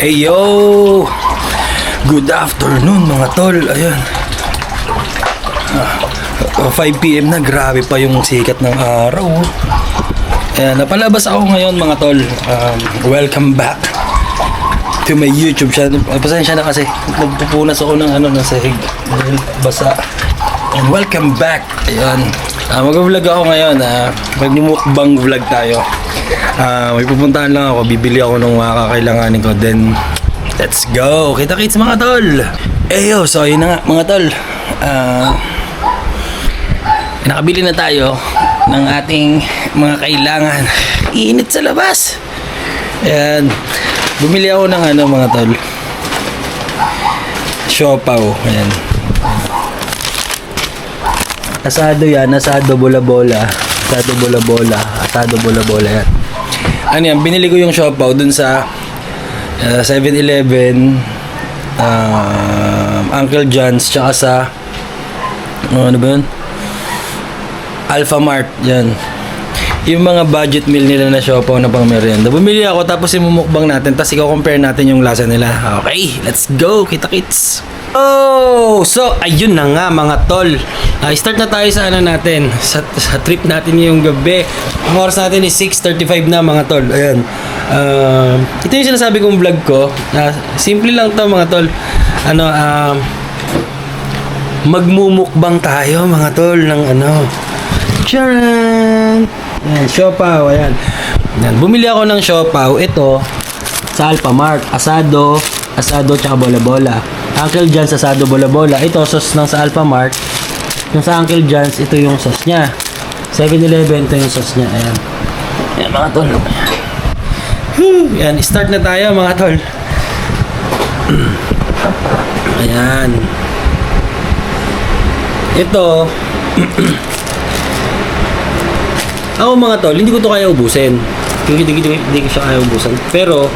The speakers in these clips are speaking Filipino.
Hey yo! Good afternoon mga tol. Ayan. 5 PM na, grabe pa yung sikat ng araw. Ayan, napalabas ako ngayon mga tol. Welcome back to my YouTube channel. Pasensya na kasi nagpupunas ako ng sahig. Basa. And welcome back. Ayan. Mag-vlog ako ngayon. Mag-mukbang vlog tayo. May pupuntahan lang ako. Bibili ako ng mga kakailanganin ko. Then, let's go. Kita-kits mga tol. Eyo, so yun na nga mga tol. Nakabili na tayo ng ating mga kailangan. Init sa labas. Ayan. Bumili ako ng mga tol. Siopaw. Ayan. Asado yan. Asado bola-bola. Asado bola-bola. Asado bola-bola yan. Ano yan? Binili ko yung siopaw dun sa 7-Eleven, Uncle John's, tsaka sa ano ba yun? Alpha Mart. Yan. Yung mga budget meal nila na siopaw na pang merienda. Bumili ako tapos imumukbang natin tapos i-compare natin yung lasa nila. Okay, let's go. Kita-kits. Oh, so ayun na nga mga tol. Start na tayo sa natin. Sa trip natin ngayong gabi. Ang oras natin is 6:35 na mga tol. Ayan. Ito yung sinasabi kong vlog ko. Simple lang to mga tol. Magmumukbang tayo mga tol ng Charan! Ayan, siopaw. Ayan. Ayan. Bumili ako ng siopaw. Ito sa Alpha Mart. Asado tsaka bola-bola. Uncle John's asado bola-bola. Ito sauce ng sa Alpha Mart. Yung sa Uncle John's, ito yung sauce niya. 7-Eleven, ito yung sauce niya. Ayan. Ayan mga tol. Ayan, start na tayo mga tol. Ayan. Ito. Ako mga tol, hindi ko to kaya ubusin. Hindi ko siya kaya ubusin. Pero,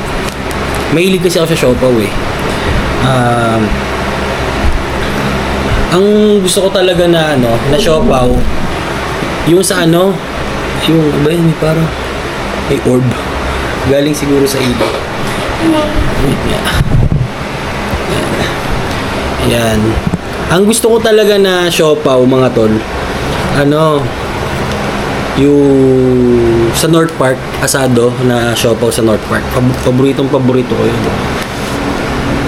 mahilig kasi ako sa siopaw eh. Ang gusto ko talaga na na siopaw, yung sa yung ba yun, parang may orb. Galing siguro sa iba. Ayan. Ang gusto ko talaga na siopaw mga tol, yung sa North Park, asado na siopaw sa North Park. Paborito ko yun.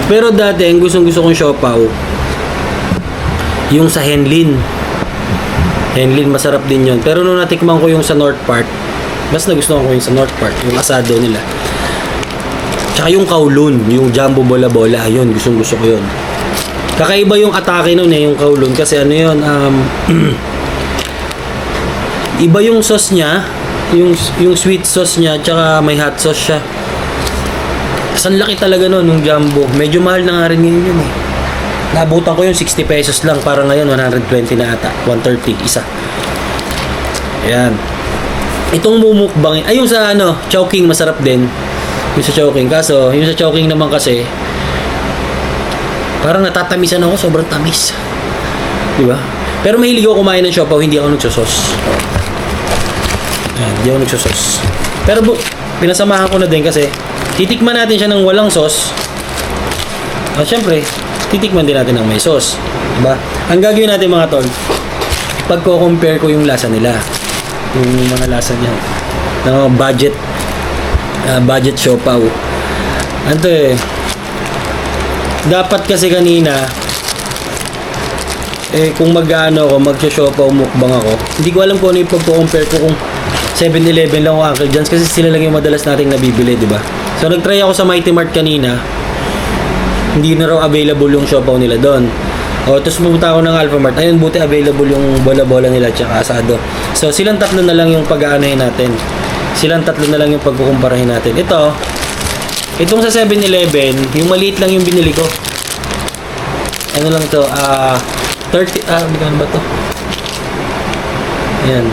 Pero dati, ang gusto kong siopaw, yung sa Henlin. Henlin, masarap din yun. Pero nung natikman ko yung sa North Park, mas nagustuhan ko yung sa North Park, yung asado nila. Tsaka yung Kowloon, yung jumbo bola-bola, yun, gusto ko yun. Kakaiba yung atake nun yung Kowloon, kasi yun, iba yung sauce niya, yung sweet sauce niya, tsaka may hot sauce siya. Ang laki talaga nun, yung jumbo. Medyo mahal na nga rin yun eh. Naabutan ko yung 60 pesos lang, para ngayon 120 na ata, 130 isa. Ayan. Itong mumukbang, yung sa Chowking masarap din. Yung sa Chowking, kaso yung sa Chowking naman kasi parang natatamisan ako, sobrang tamis. Di ba? Pero mahilig ako kumain ng siopaw, hindi ako nagsosos. Ayan, hindi ako nagsosos. Pero pinasamahan ko na din kasi titikman natin siya ng walang sauce. At syempre, titikman din natin ng may sauce. Diba? Ang gagawin natin mga tol, pagko-compare ko yung lasa nila. Yung mga lasa niya. Ng budget siopaw. Dapat kasi kanina, kung mag-siopaw mukbang ako, hindi ko alam kung ano yung pagko-compare ko kung 7-Eleven lang o Uncle John's kasi sila lang yung madalas nating nabibili, diba? So, nag-try ako sa Mighty Mart kanina. Hindi na raw available yung siopaw nila doon. Tapos pumunta ako ng Alpha Mart. Ayun, buti available yung bola-bola nila tsaka asado. So, silang tatlo na lang yung pag-aanahin natin. Silang tatlo na lang yung pagkukumparahin natin. Itong sa 7-Eleven, yung maliit lang yung binili ko. Ano lang to? 30, magkano ba to? Ayan.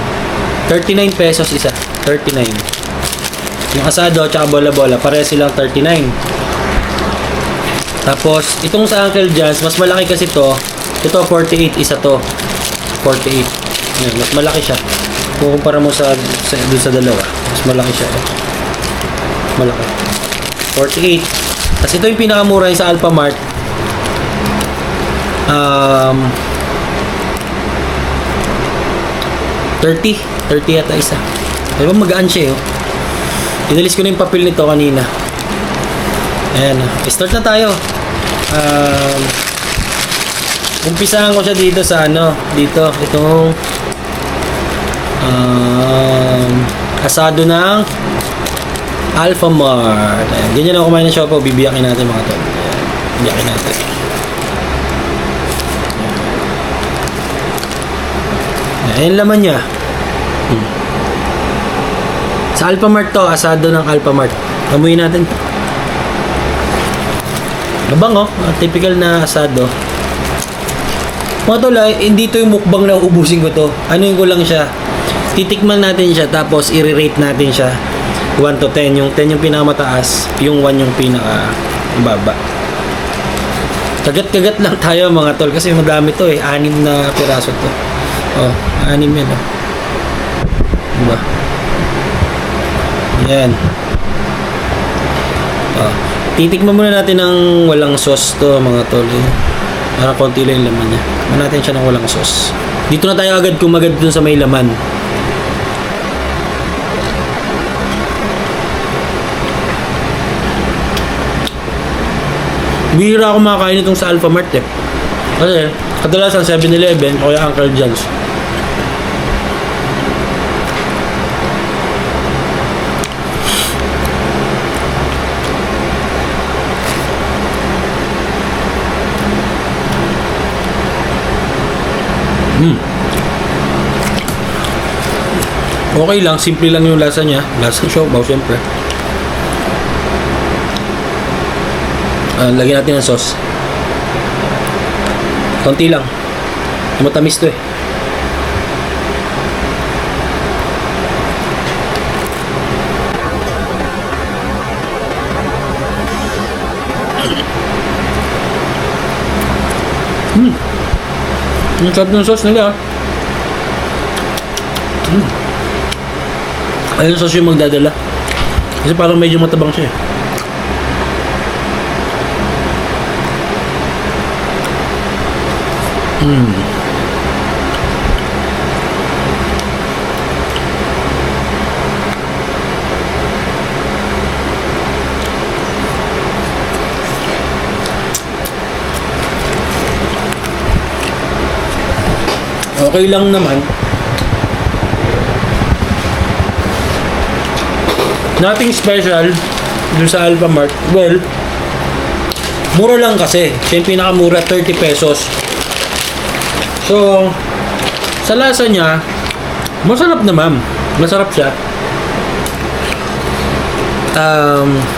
39 pesos isa. 39. Yung asado tsaka bola-bola, pareha silang 39. Tapos, itong sa Uncle John's, mas malaki kasi to. Ito, 48 isa to. 48. Ayan, mas malaki siya. Kung kumpara mo dun sa dalawa, mas malaki siya. Malaki. 48. Tapos ito yung pinakamura yung sa Alphamart. 30 yata isa. Diba magaan siya oh. Inalis ko na yung papel nito kanina. Ayan. Start na tayo. Umpisahan ko siya dito sa ano. Dito. Itong asado ng Alphamart. Ayan. Ganyan ako kumain ng siopaw. Bibiyakin natin mga tol. Ayan. Bibiyakin natin. Ayan laman niya. Sa Alphamart to, asado ng Alphamart. Amuyin natin. Mabango, typical na asado. Mga tol, hindi to yung mukbang na ubusin ko to. Ano yung ko lang siya. Titikman natin siya, tapos i-rate natin siya. 1 to 10. Yung 10 yung pinakamataas, yung 1 yung pinakababa. Kagat-kagat lang tayo mga tol, kasi madami to eh. 6 na piraso to. Oh, 6 yan oh. Diba? Yan. Oh. Titikman muna natin ng walang sauce to mga tol. Para konti lang yung laman niya. Tikman natin siya ng walang sauce. Dito na tayo agad kumagad dun sa may laman. Bihira ako makakain itong sa Alphamart eh. Kasi kadalasan 7-Eleven o kaya Uncle John's. Okay lang, simple lang yung lasa niya. Lasa ng siopaw, syempre. Lagyan natin ng sauce. Konti lang. Matamis to eh. Ang sarap ng sauce nila. Ayun yung sauce yung magdadala. Kasi parang medyo matabang siya eh. Okay lang naman. Nothing special dun sa Alphamart. Well, mura lang kasi. Siya yung pinakamura, 30 pesos. So, sa lasa niya, masarap naman. Masarap siya.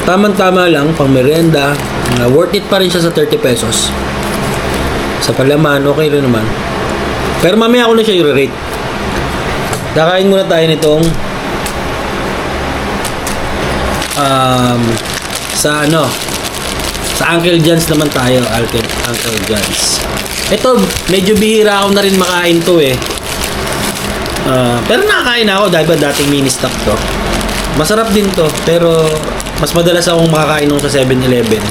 Tamang-tama lang, pang merienda. Worth it pa rin siya sa 30 pesos. Sa palaman, okay rin naman. Pero mamaya ako na siya i-rate. Kakain muna tayo nitong sa Uncle John's naman tayo. Uncle John's. Ito, medyo bihira ako na rin makain to eh. Pero nakakain ako dahil ba dating mini stock to. Masarap din to, pero mas madalas akong makakain nung sa 7-Eleven.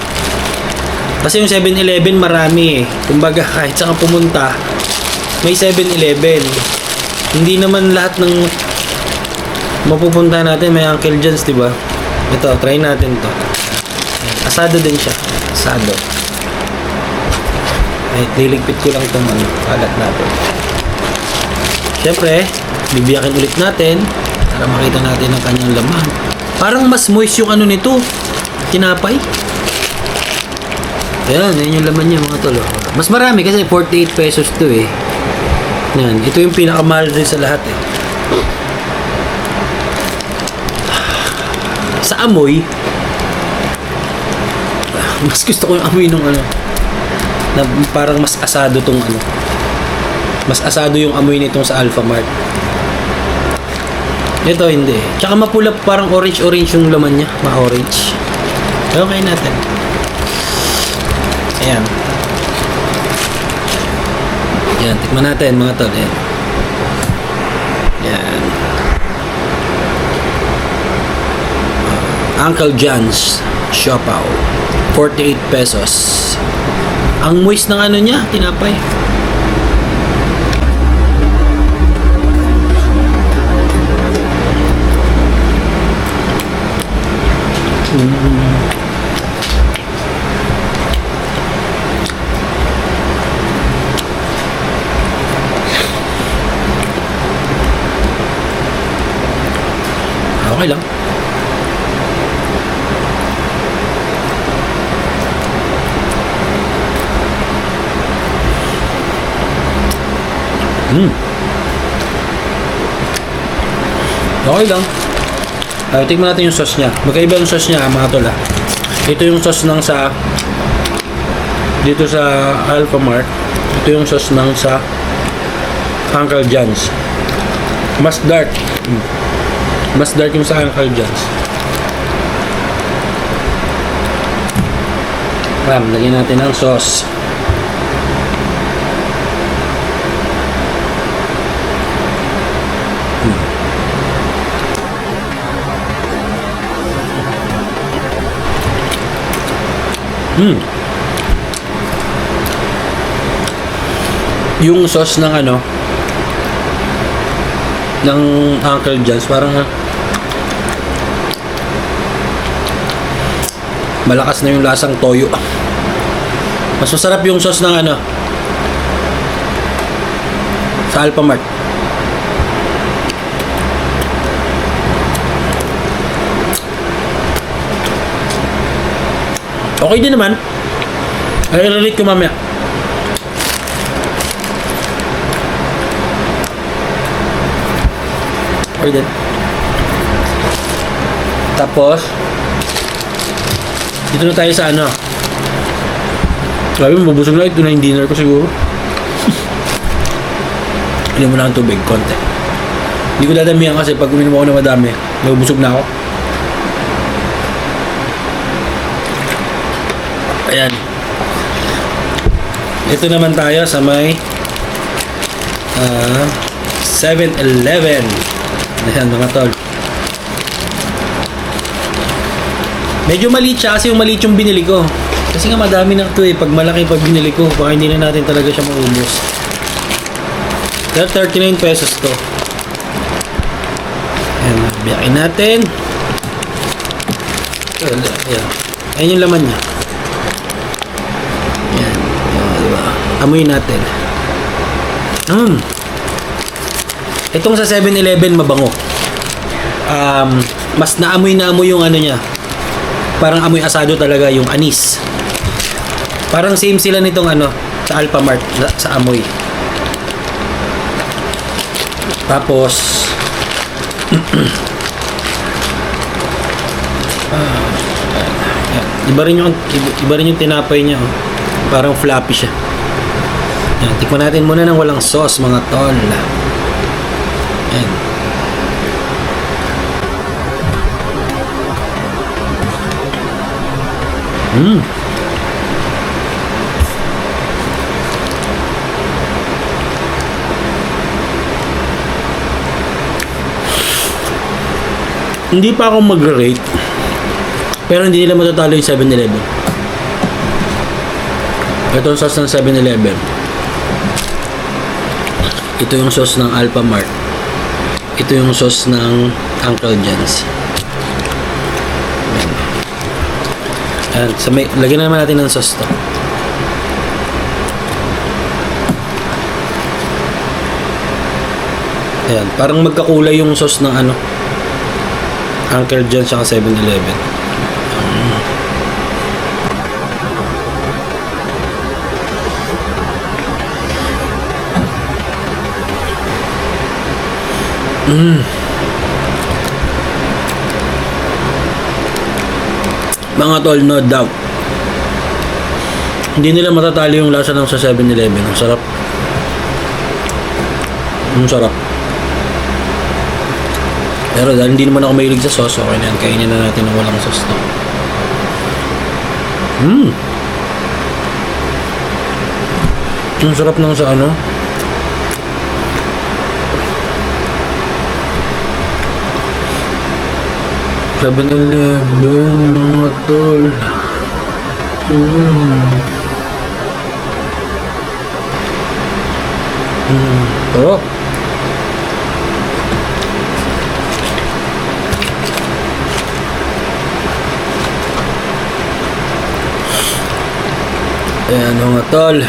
Kasi yung 7-Eleven marami eh. Kumbaga kahit saan ka pumunta, may 7-Eleven. Hindi naman lahat ng mapupunta natin may Uncle John's, di ba? Ito, try natin to. Asado din siya. Asado. Ay, liligpit ko lang itong kalat natin. Siyempre, bibiyakin ulit natin para makita natin ang kanyang laman. Parang mas moist yung nito. Tinapay. Ayan, yun yung laman niya mga tolo. Mas marami kasi 48 pesos to eh. Yan, ito yung pinakamahal din sa lahat eh. Sa amoy, mas gusto ko yung amoy nung na parang mas asado tong mas asado yung amoy nitong sa Alphamart. Ito hindi. Tsaka mapula, parang orange yung laman niya, ma-orange. Okay natin. Ayan. Yan, tikman natin mga tol. Yan. Yan. Uncle John's siopaw. 48 pesos. Ang moist ng ano niya, tinapay. Okay lang. Okay lang. Tingnan natin yung sauce niya. Magkaiba yung sauce niya, mga tol. Ito yung sauce ng sa dito sa Alphamart. Ito yung sauce ng sa Uncle John's. Mas dark. Mas dark yung sa Uncle John's. Lagyan natin ang sauce. Yung sauce ng ano ng Uncle John's parang malakas na yung lasang toyo. Mas masarap yung sauce ng ano sa Alphamart. Okay din naman. Ay, i-relate ko mamaya. Okay din. Tapos, dito na tayo sa ano. Sabi mo, mabusog na ito na yung dinner ko siguro. Hindi mo na ang tubig, konti. Hindi ko dadamihan kasi pag uminom ako na madami, nabubusog na ako. Ayan. Ito naman tayo sa may 7-Eleven. Ayan mga tol. Medyo maliit siya kasi yung maliit yung binili ko. Kasi nga madami na ito eh. Pag malaki pag binili ko, baka hindi na natin talaga siya maubos. Pero 39 pesos to. Ayan, biyakin natin. Ayan. Ayan yung laman niya. Ayan. Diba? Amuyin natin. Itong sa 7-Eleven mabango. Mas naamoy yung ano niya. Parang amoy asado talaga yung anis. Parang same sila nitong ano sa Alphamart sa amoy. Tapos iba rin yung tinapay niya. Parang floppy siya. Yan, tikman natin muna ng walang sauce mga tol. Yan. Hindi pa ako mag-rate. Pero hindi nila matatalo yung 7-Eleven. Ito yung sauce ng 7-Eleven. Ito yung sauce ng Alphamart. Ito yung sauce ng Uncle John's. Ayan. Lagyan naman natin ng sauce to. Ayan. Parang magkakulay yung sauce ng ano Uncle John's saka 7-Eleven. Mga tol, no doubt. Hindi nila matatalo yung lasa ng sa 7-Eleven. Ang sarap. Ang sarap. Pero dahil hindi naman ako mahilig sa sauce, okay na yan. Kainin na natin ng walang sauce na. Ang sarap ng sa ano. Sabi nila, mga tol. Oh. Ayan mga tol.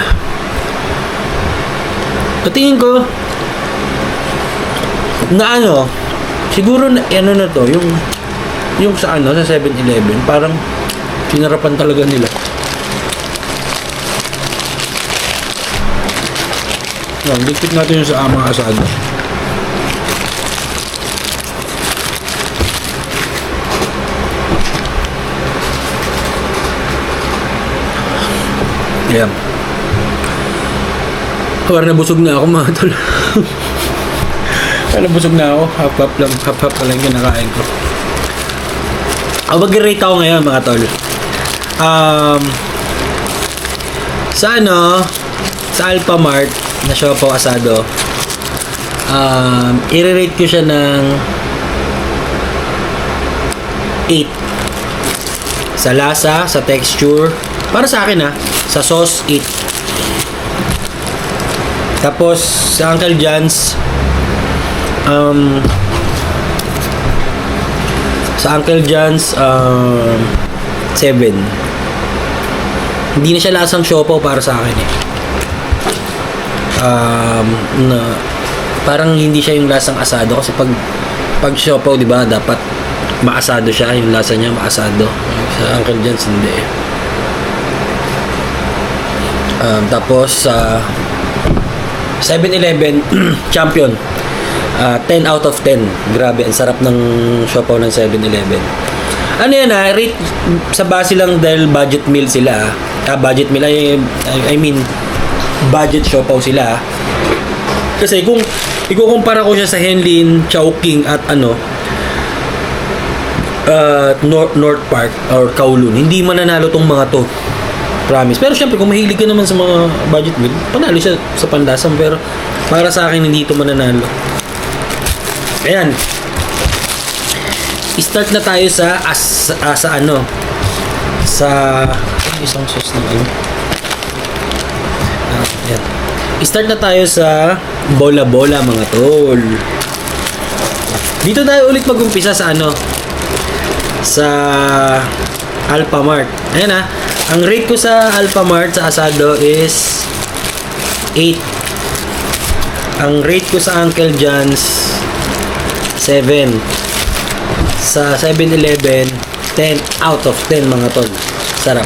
Tingin ko na ano, siguro na ano na to, yung sa ano, sa 7-Eleven, parang sinarapan talaga nila. Yan, dikit natin yung sa mga asado. Yan. Parang nabusog na ako mga tol. Parang nabusog na ako. Half-half pa lang kinakain ko. Mag-rate ako ngayon mga tol. Sa ano, sa Alphamart na siopaw asado, i-rate ko siya ng 8. Sa lasa, sa texture, para sa akin sa sauce 8. Tapos sa Uncle John's, sa Uncle John's 7. Hindi na siya lasang siopaw para sa akin na parang hindi siya yung lasang asado kasi pag siopaw, 'di ba, dapat maasado siya, yung lasa niya maasado. Sa Uncle John's hindi. Tapos sa 7-Eleven Champion, 10 out of 10. Grabe, ang sarap ng siopaw ng 7-Eleven. Ano yan rate sa base lang dahil budget meal sila. Budget meal, I mean budget siopaw sila. Kasi kung ikukumpara ko siya sa Henlin, Chowking at North Park or Kowloon, hindi mananalo tong mga to. Promise. Pero syempre, kung mahilig ka naman sa mga budget meal, panalo siya sa panlasang. Pero para sa akin, hindi ito mananalo. Ayan. Start na tayo sa isang sauce na ayan. Start na tayo sa bola-bola mga tol. Dito tayo ulit mag-umpisa sa sa Alphamart. Ayan ang rate ko sa Alphamart sa asado is 8. Ang rate ko sa Uncle John's 7. Sa 7-Eleven 10 out of 10 mga tol. Sarap.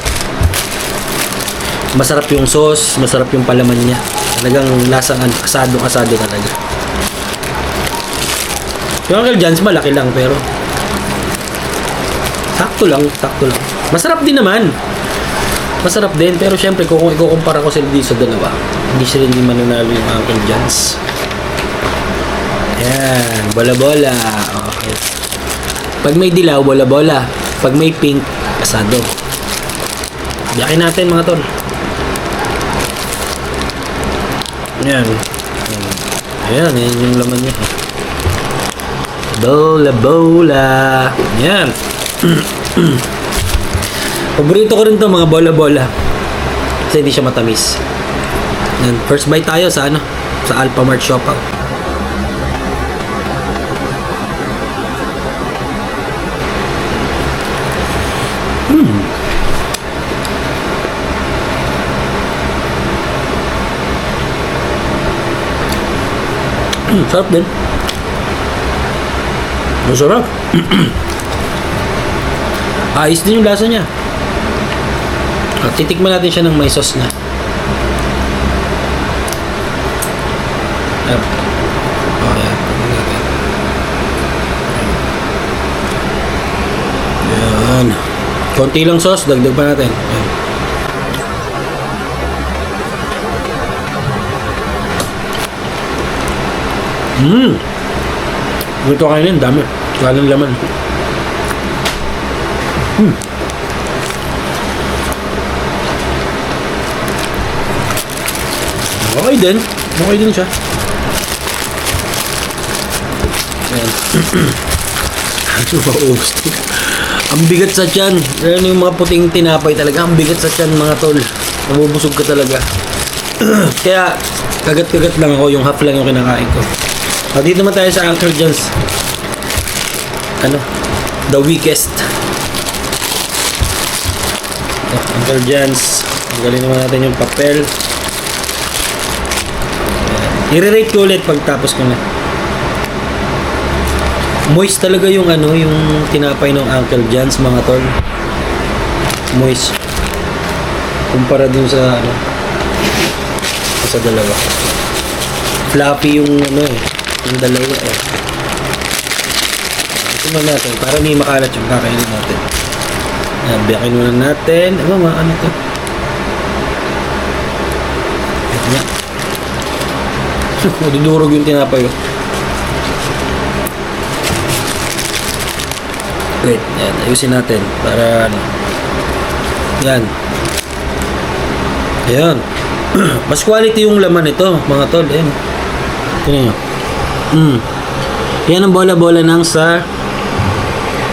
Masarap yung sauce, masarap yung palaman niya. Talagang lasang asado talaga. Yung Uncle John's malaki lang pero sakto lang. Masarap din naman. Masarap din, pero syempre kung ikukumpara ko sila dito sa dalawa, hindi sila hindi mananalo yung Uncle John's. Ayan, bola-bola. Okay. Pag may dilaw, bola-bola. Pag may pink, asado. Biyakin natin mga tol. Ayan. Ayan, yan yung laman niya. Bola-bola. Ayan. Paborito ko rin to mga bola-bola kasi hindi siya matamis. And first bite tayo sa sa Alphamart siopaw. Sarap din. Masarap. Ayos din yung lasa niya. Titikman natin siya ng may sauce na. Yan. Konti lang sauce, dagdag pa natin. Yan. Ito kainin, dami. Walang laman. Okay din siya. Ayan. Ano ba Ang bigat sa tiyan. Yan yung mga puting tinapay talaga. Ang bigat sa tiyan mga tol. Nabubusog ka talaga. Kaya kagat-kagat lang ako. Yung half lang yung kinakain ko. Dito naman tayo sa Uncle John's. Ano? The weakest. Uncle John's. Tanggalin naman natin yung papel. I-rate ko ulit pagtapos ko na. Moist talaga yung ano, yung tinapay ng Uncle John's mga tol. Moist. Kumpara dun sa ano, sa dalawa. Fluffy yung ano eh, yung dalawa eh. Ito na natin, para hindi makalat yung kakainin natin. Biyakin muna natin. Ano to? Yan. Dudurog yung tinapay oh. Wait, yan, ayusin natin para ano. Yan. Ayan. Mas quality yung laman ito, mga tol. Ayan. Tingnan nyo. Yan ang bola-bola ng sa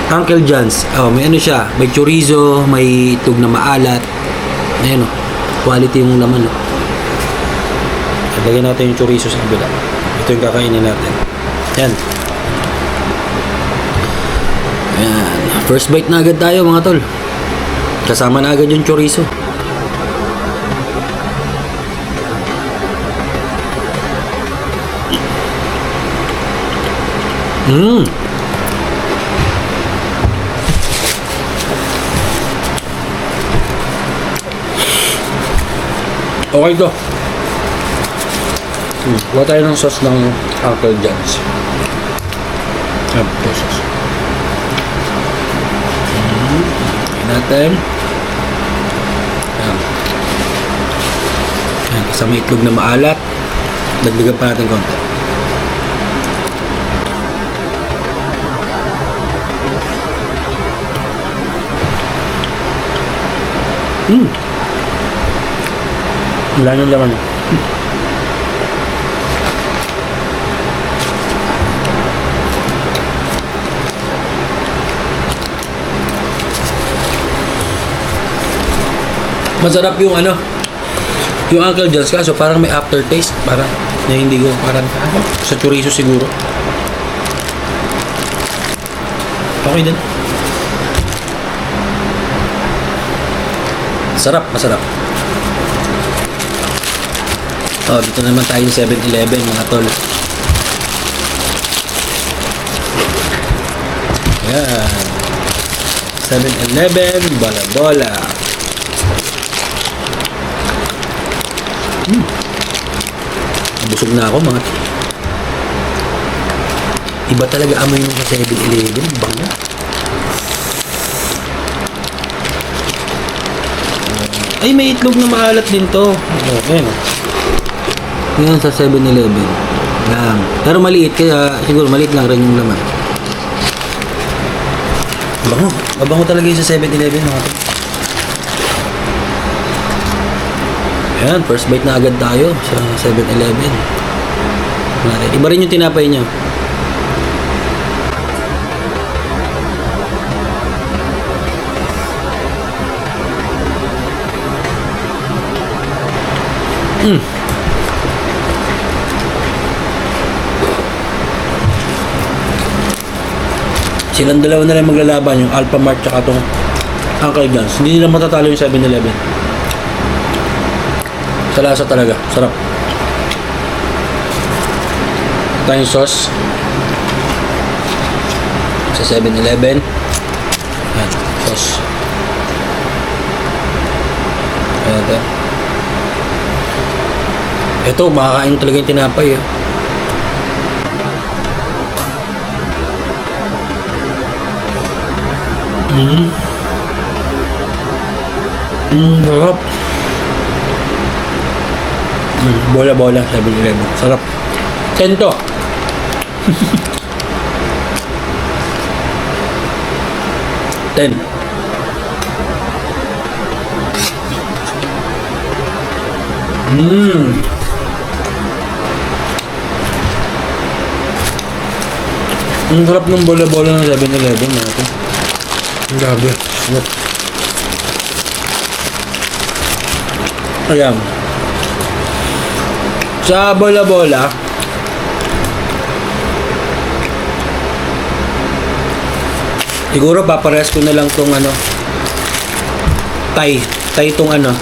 Uncle John's. Oh, may ano siya, may chorizo, may itlog na maalat. Ayan oh. Quality yung laman oh. Lagyan natin yung chorizo sa kabila. Ito yung kakainin natin. Yan. Ayan. First bite na agad tayo mga tol. Kasama na agad yung chorizo. Okay to. Kuha tayo ng sauce ng Uncle John's. Ito sauce. Natin. Ayan. Ayan, kasama itlog na maalat. Dagdagan pa natin konti. Wala nang laman. Masarap yung ano, yung Uncle John's kaso parang may aftertaste, parang na hindi ko parang sa chorizo siguro. Okay din. Masarap. Oh, dito naman tayo sa 7-Eleven mga tol. Yan. 7-Eleven, bola-bola. Busog na ako mga. Iba talaga amoy nung sa 7-Eleven. Banga. Ay, may itlog na maalat din to. Okay. Yan sa 7-Eleven. Yan. Pero maliit kaya siguro maliit lang rin yung laman. Bango. Mabango talaga yung sa 7-Eleven mga to. Ayan, first bite na agad tayo sa 7-Eleven. Iba rin yung tinapay niya. Silang dalawa na lang maglalaban, yung Alpha Mart tsaka itong Uncle John's. Hindi nila matatalo yung 7-Eleven. Sa lasa talaga, sarap. Tayong sauce sa 7-Eleven. Ayan, sauce. Ayan ito. Ito, makakain talaga yung tinapay eh. Sarap. Bola-bola, 7-Eleven. Sarap. 10 to. Ten. Ang sarap ng bola-bola ng 7-Eleven natin. Grabe. Ayan. Sa bola-bola, siguro papares ko na lang tong ano, Thai tong ano,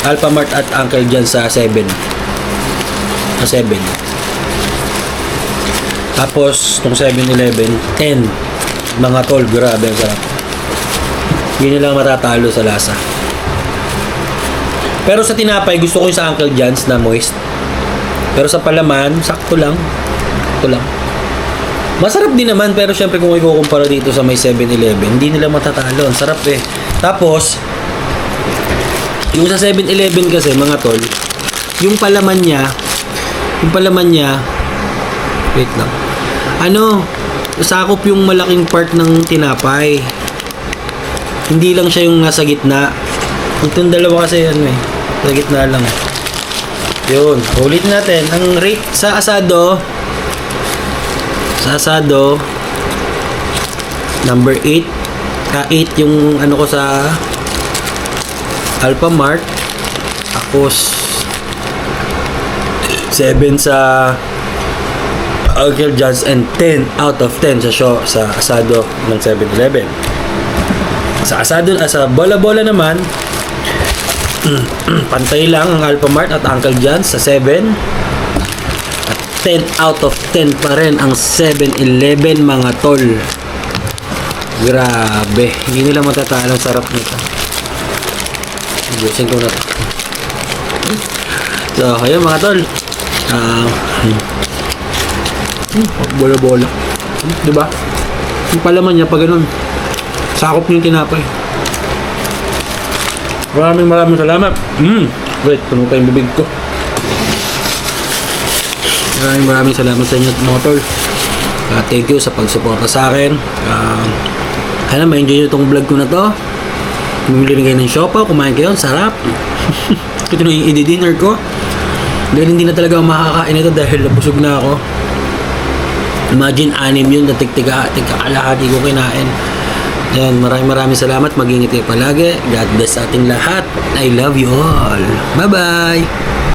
Alphamart at Uncle John sa 7. Sa 7. Tapos, tong 7-Eleven, 10. Mga tol, grabe ang sarap. Hindi nila matatalo sa lasa. Pero sa tinapay, gusto ko yung sa Uncle John's na moist. Pero sa palaman, sakto lang. Sakto lang. Masarap din naman, pero syempre kung ikukumpara dito sa may 7-Eleven, hindi nila matatalo. Ang sarap eh. Tapos, yung sa 7-Eleven kasi, mga tol, yung palaman niya, wait lang. Ano, sakop yung malaking part ng tinapay. Hindi lang siya yung nasa gitna. Itong dalawa kasi ano eh, sa gitna lang. Yun, ulit natin. Ang rate sa asado, number 8. 8 yung ano ko sa Alphamart. Tapos 7 sa Uncle John's and 10 out of 10 sa asado ng 7-Eleven. Sa asado, sa bola-bola naman, pantay lang ang Alphamart at Uncle John's sa 7. At 10 out of 10 pa rin ang 7-Eleven, mga tol. Grabe, hindi nila matatalo. Ang sarap nito. Busin ko na. So, ayun mga tol. Bola-bola. Diba? Yung palaman niya, pag ganun, sakop niyo yung tinapay. Maraming salamat. Wait, puno pa yung bibig ko. Maraming salamat sa inyo, mga tol. Thank you sa pagsuporta sa akin. Sana ma-enjoy nyo itong vlog ko na to. Bumili rin kayo ng siopaw, kumain kayo, sarap. Ito na yung i-dinner ko. Dahil hindi na talaga ako makakain ito dahil nabusog na ako. Imagine 6 yun na tigkakalahati ko kinain. Ayan, maraming salamat. Mag-ingat kayo palagi. God bless sa ating lahat. I love you all. Bye-bye!